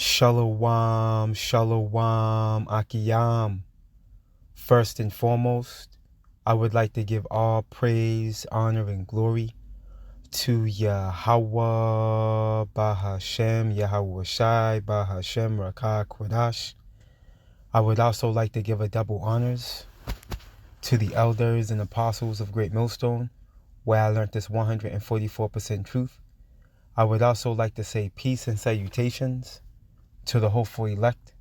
Shalom, shalom, akiyam. First and foremost, I would like to give all praise, honor, and glory to Yahweh, Bahashem, Yahweh Shai, Bahashem, Rakah, Kodash. I would also like to give a double honors to the elders and apostles of Great Millstone, where I learned this 144% truth. I would also like to say peace and salutations to the hopeful elect,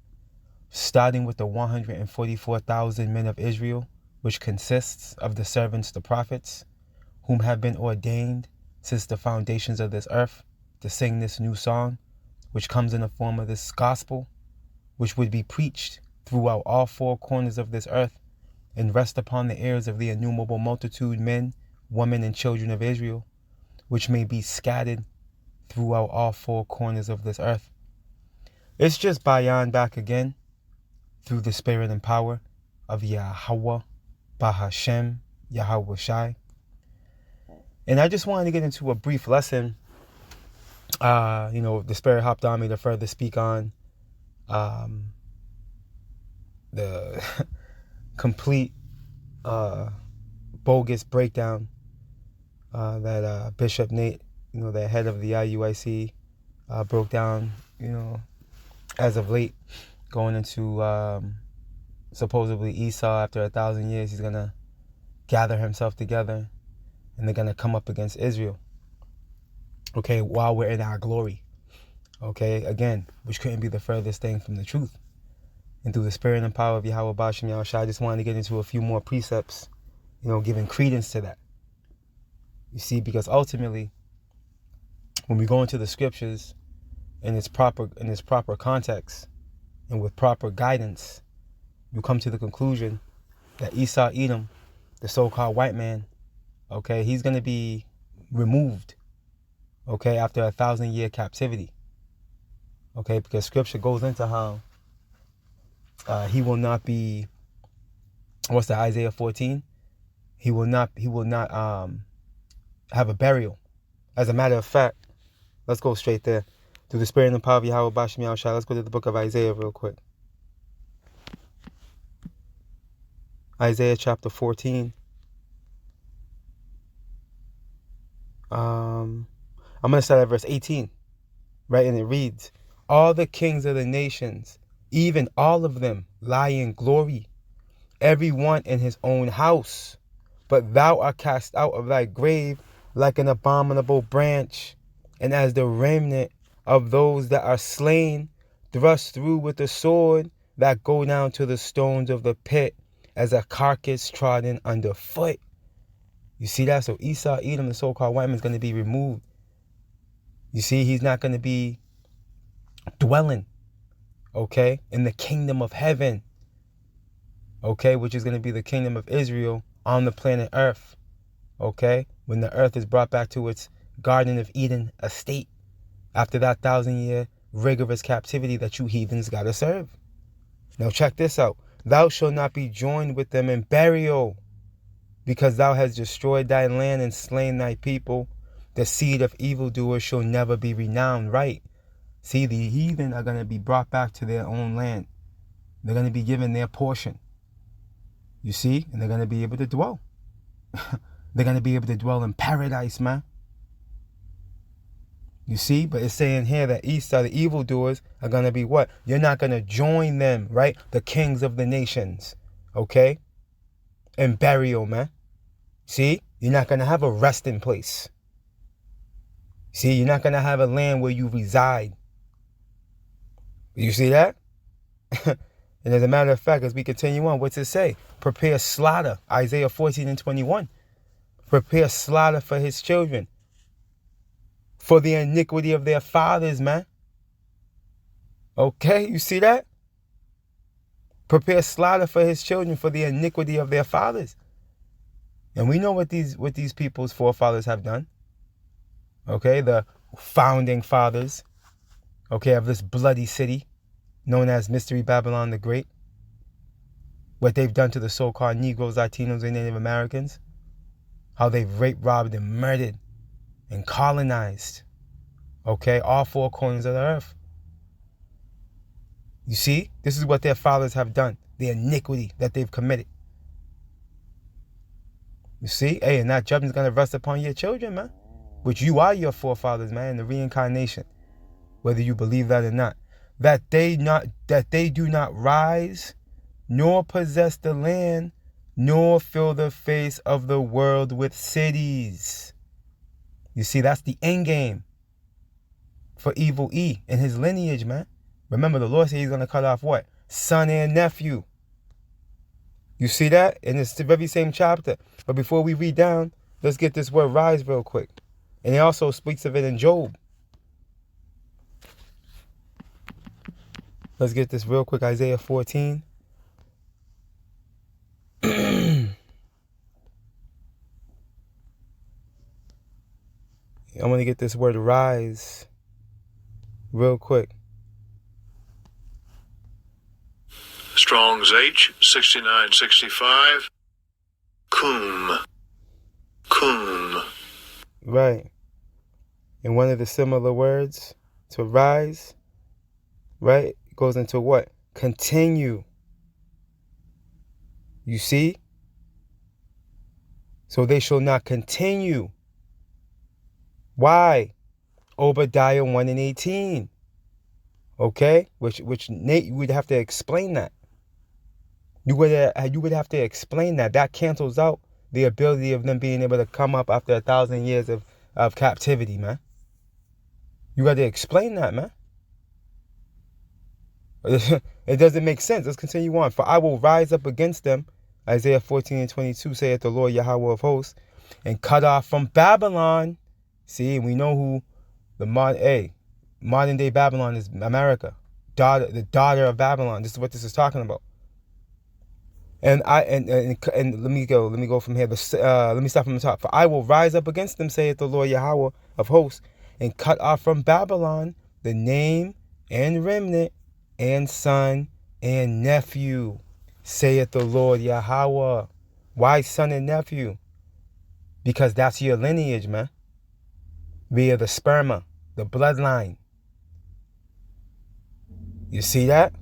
starting with the 144,000 men of Israel, which consists of the servants, the prophets, whom have been ordained since the foundations of this earth to sing this new song, which comes in the form of this gospel, which would be preached throughout all four corners of this earth and rest upon the ears of the innumerable multitude, men, women, and children of Israel, which may be scattered throughout all four corners of this earth. It's just Bayan back again through the spirit and power of Yahweh, Bahashem, Yahweh Shai. And I just wanted to get into a brief lesson. The spirit hopped on me to further speak on the complete bogus breakdown that Bishop Nate, the head of the IUIC, broke down, as of late, going into supposedly Esau after 1,000 years, he's going to gather himself together and they're going to come up against Israel. Okay, while we're in our glory. Okay, again, which couldn't be the furthest thing from the truth. And through the spirit and power of Yahweh Bashem Yahushua, I just wanted to get into a few more precepts, giving credence to that. You see, because ultimately, when we go into the scriptures in its proper context and with proper guidance, you come to the conclusion that Esau Edom, the so-called white man, okay, he's going to be removed, okay, after 1,000-year captivity, okay, because scripture goes into how he will not be, what's that, Isaiah 14? He will not have a burial. As a matter of fact, let's go straight there. Through the spirit and power of Yahweh Bashem Yahushua, let's go to the book of Isaiah real quick. Isaiah chapter 14. I'm going to start at verse 18, right? And it reads, all the kings of the nations, even all of them, lie in glory, every one in his own house. But thou art cast out of thy grave like an abominable branch, and as the remnant of those that are slain, thrust through with the sword, that go down to the stones of the pit, as a carcass trodden underfoot. You see that? So Esau, Edom, the so-called white man, is going to be removed. You see, he's not going to be dwelling, okay, in the kingdom of heaven, okay, which is going to be the kingdom of Israel on the planet Earth, okay, when the earth is brought back to its Garden of Eden estate after that 1,000-year rigorous captivity that you heathens got to serve. Now check this out. Thou shalt not be joined with them in burial, because thou hast destroyed thy land and slain thy people. The seed of evildoers shall never be renowned. Right? See, the heathen are going to be brought back to their own land. They're going to be given their portion. You see? And they're going to be able to dwell. They're going to be able to dwell in paradise, man. You see? But it's saying here that Esau, the evildoers, are going to be what? You're not going to join them, right? The kings of the nations. Okay? In burial, man. See? You're not going to have a resting place. See? You're not going to have a land where you reside. You see that? And as a matter of fact, as we continue on, what's it say? Prepare slaughter. Isaiah 14 and 21. Prepare slaughter for his children, for the iniquity of their fathers, man. Okay, you see that? Prepare slaughter for his children, for the iniquity of their fathers. And we know what these people's forefathers have done. Okay, the founding fathers, okay, of this bloody city known as Mystery Babylon the Great. What they've done to the so-called Negroes, Latinos, and Native Americans. How they've raped, robbed, and murdered and colonized, okay, all four corners of the earth. You see? This is what their fathers have done. The iniquity that they've committed. You see? Hey, and that judgment is going to rest upon your children, man. Which you are your forefathers, man, in the reincarnation. Whether you believe that or not. That they do not rise, nor possess the land, nor fill the face of the world with cities. You see, that's the end game for evil E and his lineage, man. Remember, the Lord said he's going to cut off what? Son and nephew. You see that? And it's the very same chapter. But before we read down, let's get this word rise real quick. And it also speaks of it in Job. Let's get this real quick. Isaiah 14. I'm going to get this word rise real quick. Strong's H, 6965. Kum. Right. And one of the similar words to rise, right, goes into what? Continue. You see? So they shall not continue. Why? Obadiah 1 and 18. Okay? Which Nate, you would have to explain that. You would have to explain that. That cancels out the ability of them being able to come up after 1,000 years of captivity, man. You got to explain that, man. It doesn't make sense. Let's continue on. For I will rise up against them, Isaiah 14 and 22, saith the Lord Yahweh of hosts, and cut off from Babylon. See, we know who the modern day Babylon is. America, the daughter of Babylon. This is what this is talking about. And let me go from here. Let me start from the top. For I will rise up against them, saith the Lord Yahweh of hosts, and cut off from Babylon the name and remnant and son and nephew, saith the Lord Yahweh. Why son and nephew? Because that's your lineage, man. Via the sperma, the bloodline. You see that?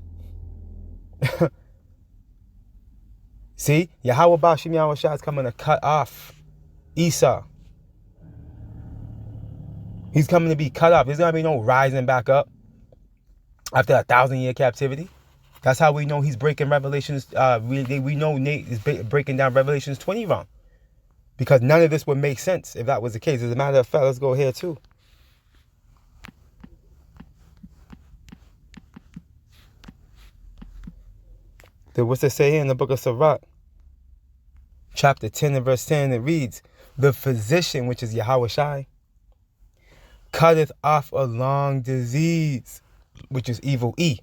See? Yahweh Bashim Yahweh Shah is coming to cut off Esau. He's coming to be cut off. There's going to be no rising back up after 1,000-year captivity. That's how we know he's breaking Revelations. We know Nate is breaking down Revelations 20 wrong. Because none of this would make sense if that was the case. As a matter of fact, let's go here too. What's it say here in the book of Sirach? Chapter 10 and verse 10, it reads, the physician, which is Yahweh Shai, cutteth off a long disease, which is evil E.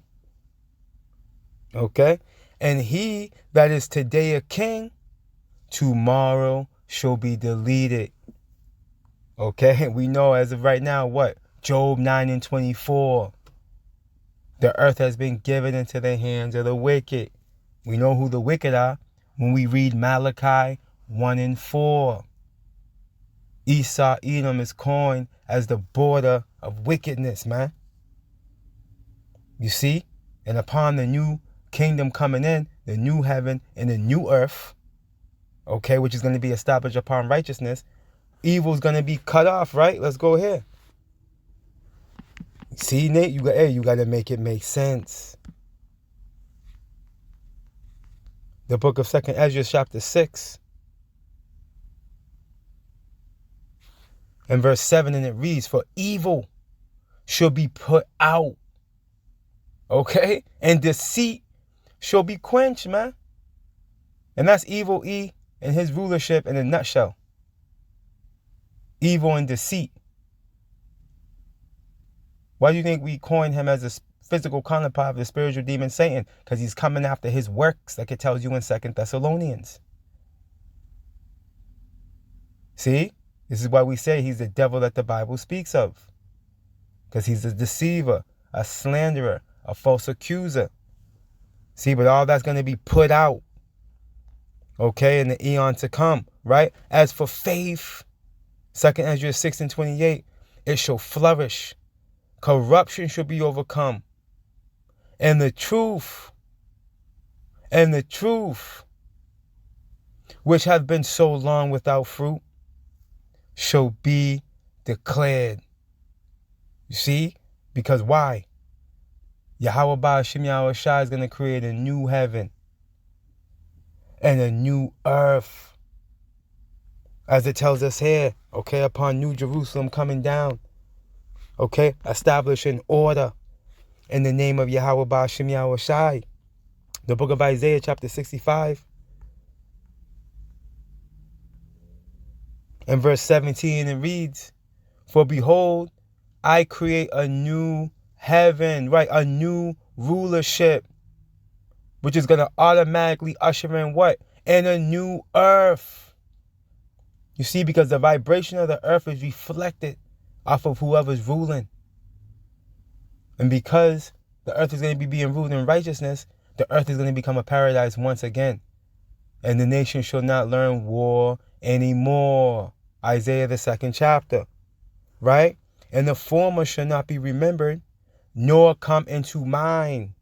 Okay? And he that is today a king, tomorrow shall be deleted. Okay? We know as of right now what? Job 9 and 24. The earth has been given into the hands of the wicked. We know who the wicked are when we read Malachi 1 and 4. Esau, Edom is coined as the border of wickedness, man. You see? And upon the new kingdom coming in, the new heaven and the new earth, okay, which is going to be established upon righteousness, evil is going to be cut off, right? Let's go here. See, Nate, you got to make it make sense. The book of 2nd Ezra, chapter 6, and verse 7, and it reads, for evil shall be put out, okay? And deceit shall be quenched, man. And that's evil E and his rulership in a nutshell. Evil and deceit. Why do you think we coin him as a physical counterpart of the spiritual demon Satan? Because he's coming after his works, like it tells you in 2 Thessalonians. See? This is why we say he's the devil that the Bible speaks of. Because he's a deceiver, a slanderer, a false accuser. See, but all that's going to be put out, okay, in the eon to come, right? As for faith, 2nd Ezra 6 and 28, it shall flourish. Corruption shall be overcome. And the truth, which hath been so long without fruit, shall be declared. You see? Because why? Yahweh Ba'ashim Yahweh Shai is going to create a new heaven and a new earth. As it tells us here, okay, upon New Jerusalem coming down, okay, establishing order in the name of Yahweh Ba'ashim Yahweh Shai. The book of Isaiah chapter 65 and verse 17, it reads, for behold, I create a new heaven, right? A new rulership, which is going to automatically usher in what? In a new earth. You see, because the vibration of the earth is reflected off of whoever's ruling. And because the earth is going to be being ruled in righteousness, the earth is going to become a paradise once again. And the nation shall not learn war anymore. Isaiah the 2nd chapter. Right? And the former shall not be remembered, nor come into mind.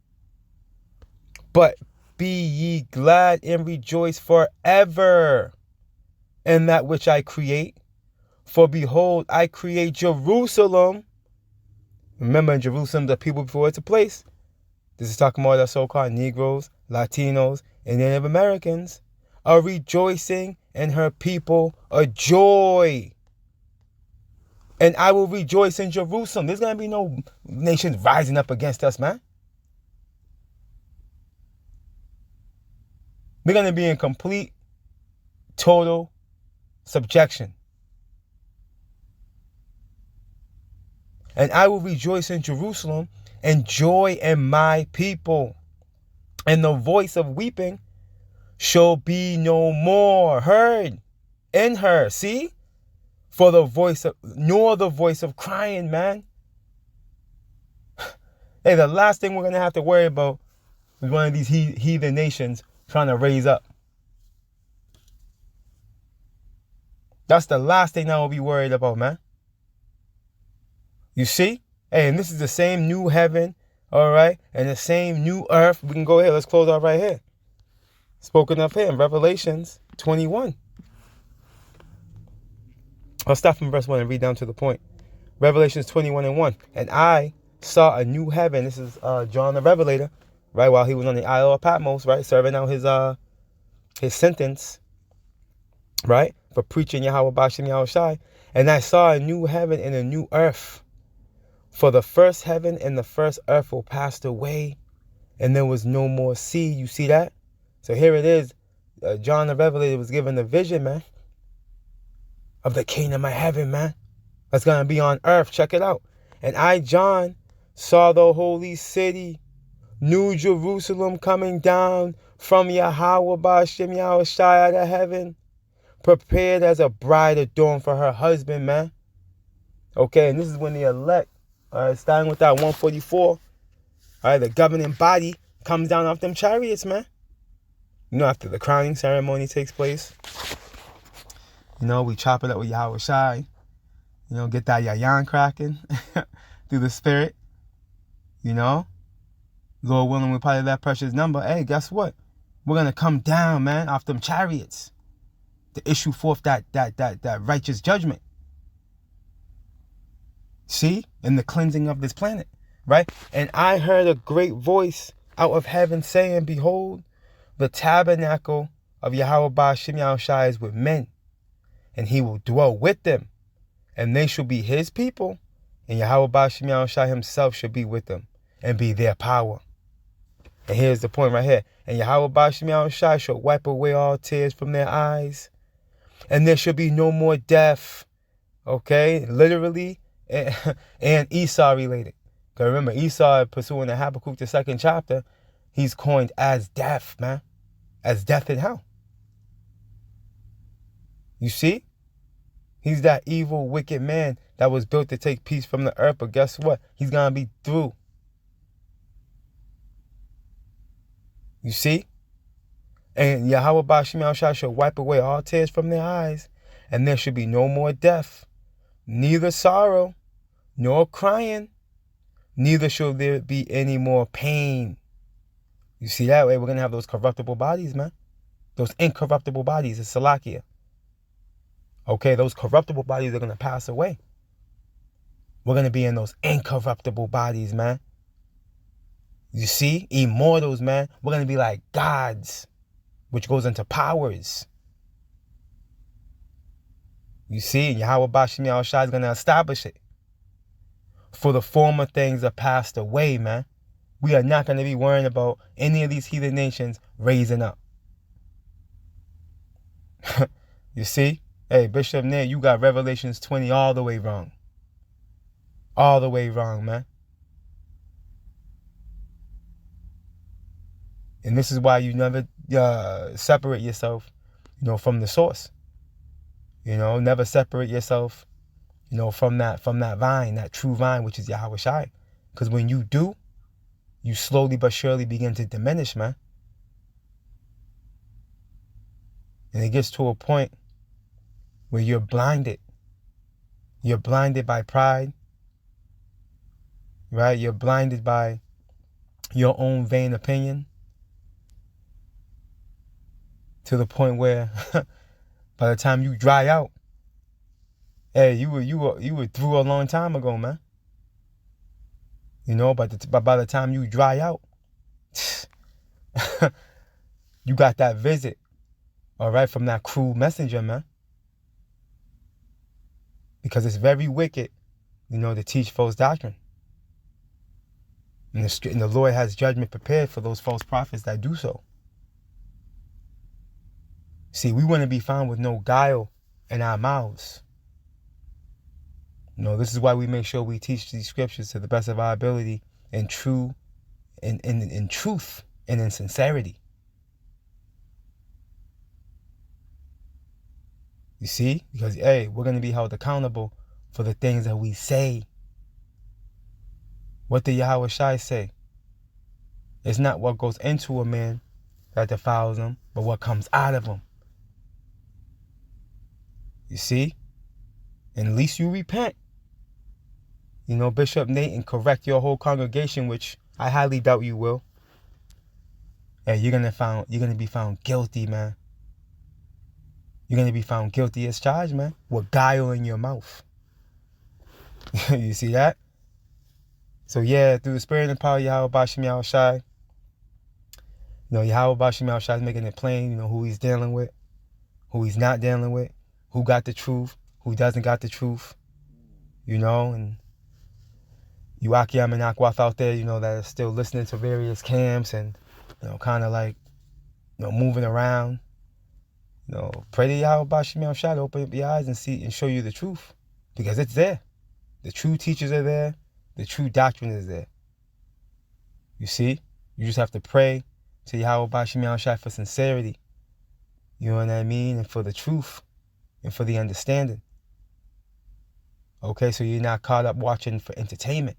But be ye glad and rejoice forever in that which I create. For behold, I create Jerusalem. Remember, in Jerusalem, the people before it's a place. This is talking about the so-called Negroes, Latinos, and Native Americans. A rejoicing, and her people a joy. And I will rejoice in Jerusalem. There's going to be no nations rising up against us, man. We're going to be in complete, total subjection. And I will rejoice in Jerusalem and joy in my people. And the voice of weeping shall be no more heard in her. See? For the voice of, nor the voice of crying, man. Hey, the last thing we're going to have to worry about is one of these heathen nations trying to raise up. That's the last thing I will be worried about, man. You see? Hey, and this is the same new heaven, all right? And the same new earth. We can go ahead. Let's close out right here. Spoken of here in Revelations 21. I'll start from verse 1 and read down to the point. Revelations 21 and 1. And I saw a new heaven. This is John the Revelator, right? While he was on the Isle of Patmos, right? Serving out his sentence, right? For preaching Yahweh Ba'ashim Yahweh Shai. And I saw a new heaven and a new earth. For the first heaven and the first earth will pass away, and there was no more sea. You see that? So here it is. John the Revelator was given a vision, man, of the kingdom of heaven, man. That's going to be on earth. Check it out. And I, John, saw the holy city, New Jerusalem, coming down from Yahweh Ba'ashim Yahweh Shai out of heaven, prepared as a bride adorned for her husband, man. Okay, and this is when the elect, starting with that 144, all right, the governing body comes down off them chariots, man. You know, after the crowning ceremony takes place, you know, we chop it up with Yahweh Shai, you know, get that yayan cracking through the spirit, you know. Lord willing, we're part of that precious number. Hey, guess what? We're going to come down, man, off them chariots to issue forth that righteous judgment. See? In the cleansing of this planet, right? And I heard a great voice out of heaven saying, behold, the tabernacle of Yahweh Ba'ashim Yahweh Shai is with men, and he will dwell with them, and they shall be his people, and Yahweh Ba'ashim Yahweh Shai himself shall be with them, and be their power. And here's the point right here. And Yahweh Ba'ashim Yahweh Shai shall wipe away all tears from their eyes, and there shall be no more death. Okay? Literally, and Esau related. Because remember, Esau, pursuing the Habakkuk, the 2nd chapter, he's coined as death, man. As death in hell. You see? He's that evil, wicked man that was built to take peace from the earth. But guess what? He's going to be through. You see? And Yahweh Ba'ashim Yahweh Shai shall wipe away all tears from their eyes, and there should be no more death, neither sorrow, nor crying, Neither shall there be any more pain. You see that way? We're going to have those corruptible bodies, man. Those incorruptible bodies. It's Salakia. Okay, those corruptible bodies are going to pass away. We're going to be in those incorruptible bodies, man. You see? Immortals, man. We're going to be like gods, which goes into powers. You see? And Yahweh Bashim Yahushua is going to establish it. For the former things are passed away, man. We are not going to be worrying about any of these heathen nations raising up. You see? Hey, Bishop Nair, you got Revelations 20 all the way wrong. All the way wrong, man. And this is why you never separate yourself, from the source. Never separate yourself, from that vine, that true vine, which is Yahweh Shai. Because when you do, you slowly but surely begin to diminish, man. And it gets to a point where you're blinded. You're blinded by pride, right? You're blinded by your own vain opinion, to the point where by the time you dry out, hey, you were through a long time ago, man. But by the time you dry out, you got that visit, all right, from that cruel messenger, man. Because it's very wicked, to teach false doctrine. And the Lord has judgment prepared for those false prophets that do so. See, we want to be found with no guile in our mouths. This is why we make sure we teach these scriptures to the best of our ability in truth and in sincerity. You see? Because, hey, we're going to be held accountable for the things that we say. What did Yahweh Shai say? It's not what goes into a man that defiles him, but what comes out of him. You see? And at least you repent. Bishop Nate, and correct your whole congregation, which I highly doubt you will. And you're gonna be found guilty, man. You're gonna be found guilty as charged, man, with guile in your mouth. You see that? So yeah, through the spirit and power of Yahweh Bashim Yahushai, Yahweh Bashim Yahushai is making it plain, who he's dealing with, who he's not dealing with, who got the truth, who doesn't got the truth, and you Akiam and Akwath out there, that are still listening to various camps and, kind of like, moving around. Pray to Yahweh Bashim Yahushai to open up your eyes and see and show you the truth. Because it's there. The true teachers are there. The true doctrine is there. You see? You just have to pray to Yahweh Bashim Yahushai for sincerity. You know what I mean? And for the truth. And for the understanding. Okay, so you're not caught up watching for entertainment.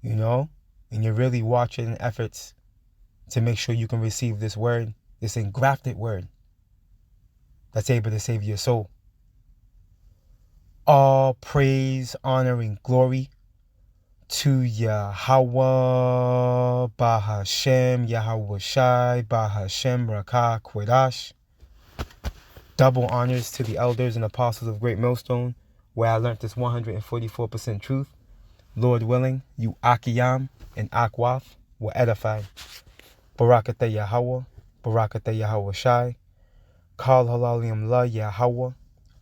And you're really watching in efforts to make sure you can receive this word, this engrafted word that's able to save your soul. All praise, honor, and glory to Yahweh, Bahashem, Yahweh Shai, Bahashem, Rakah, Kwedash. Double honors to the elders and apostles of Great Millstone, where I learned this 144% truth. Lord willing, you Akiyam and Akwath will edify. Barakatah Yahweh, Barakatah Yahweh Shai, Kal Halalium La Yahweh,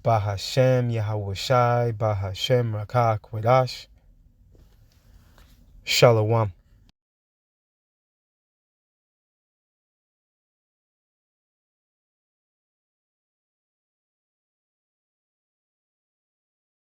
Bahashem Yahweh Shai, Bahashem Rakah Kwedash. Shalom.